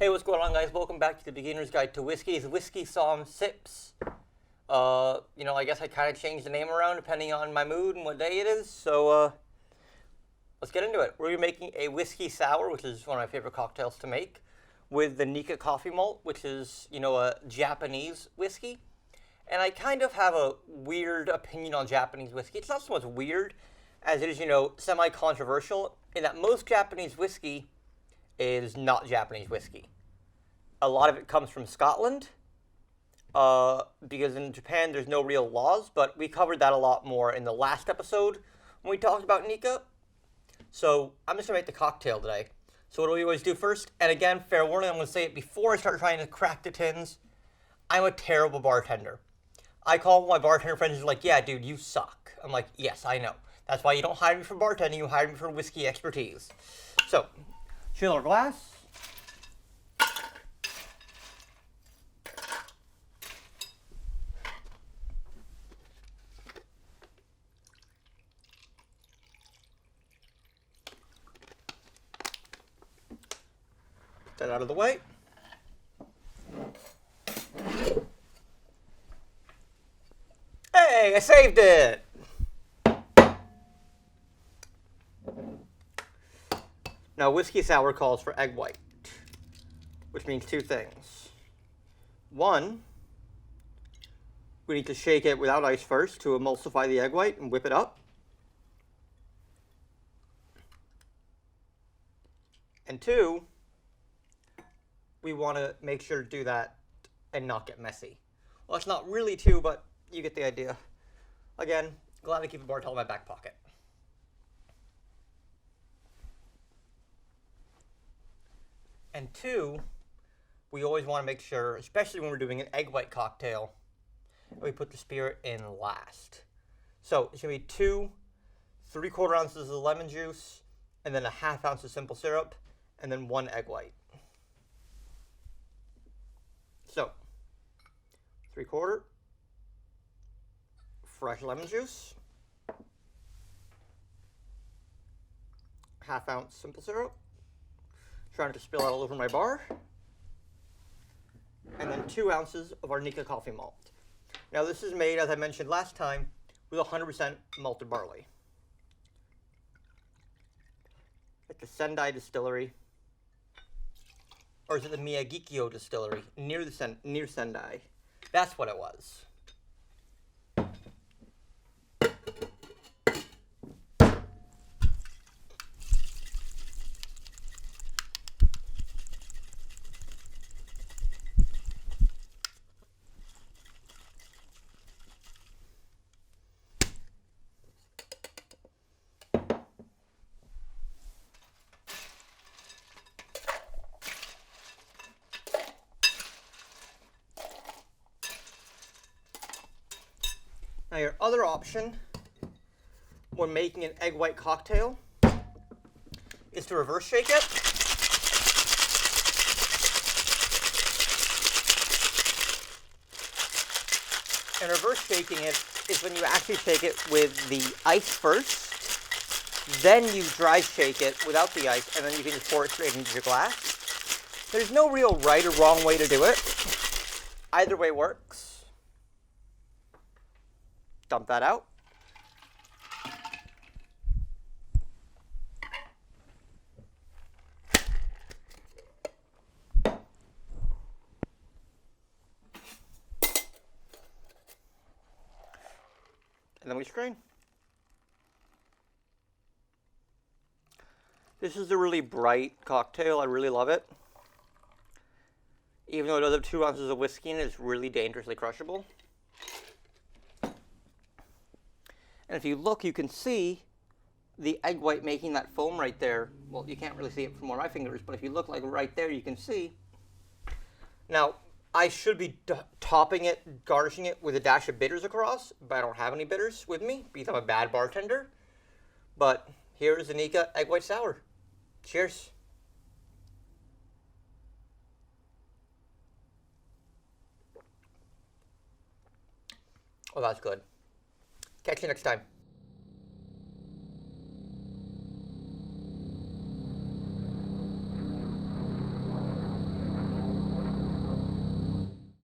Hey, what's going on, guys? Welcome back to the Beginner's Guide to Whiskies, Whiskey Psalm Sips. I guess I kind of changed the name around depending on my mood and what day it is, so, let's get into it. We're making a whiskey sour, which is one of my favorite cocktails to make, with the Nikka Coffey Malt, which is, a Japanese whiskey. And I kind of have a weird opinion on Japanese whiskey. It's not so much weird as it is, semi-controversial, in that most Japanese whiskey is not Japanese whiskey. A lot of it comes from Scotland, because in Japan there's no real laws, but we covered that a lot more in the last episode when we talked about Nikka. So I'm just going to make the cocktail today. So what do we always do first? And again, fair warning, I'm going to say it before I start trying to crack the tins. I'm a terrible bartender. I call my bartender friends and they're like, yeah, dude, you suck. I'm like, yes, I know. That's why you don't hire me for bartending, you hire me for whiskey expertise. So, chill our glass. That out of the way. Hey, I saved it! Now, whiskey sour calls for egg white, which means two things. One, we need to shake it without ice first to emulsify the egg white and whip it up. And two, we want to make sure to do that and not get messy. Well, it's not really two, but you get the idea. Again, glad to keep a bartell in my back pocket. And two, we always want to make sure, especially when we're doing an egg white cocktail, we put the spirit in last. So it's going to be 2 3/4 ounces of lemon juice, and then a 1/2 ounce of simple syrup, and then 1 egg white. So, 3/4 fresh lemon juice, 1/2 ounce simple syrup, trying to spill out all over my bar, and then 2 ounces of our Nikka Coffey Malt. Now this is made, as I mentioned last time, with 100% malted barley. At the Sendai Distillery, or is it the Miyagikyo Distillery, near Sendai? That's what it was. Now your other option when making an egg white cocktail is to reverse shake it. And reverse shaking it is when you actually shake it with the ice first, then you dry shake it without the ice, and then you can just pour it straight into your glass. There's no real right or wrong way to do it. Either way works. Dump that out. And then we strain. This is a really bright cocktail. I really love it. Even though it does have 2 ounces of whiskey in it, it's really dangerously crushable. And if you look, you can see the egg white making that foam right there. Well, you can't really see it from where my finger is, but if you look like right there, you can see. Now, I should be topping it, garnishing it with a dash of bitters across, but I don't have any bitters with me because I'm a bad bartender. But here is the Nikka Egg White Sour. Cheers. Oh, that's good. Catch you next time.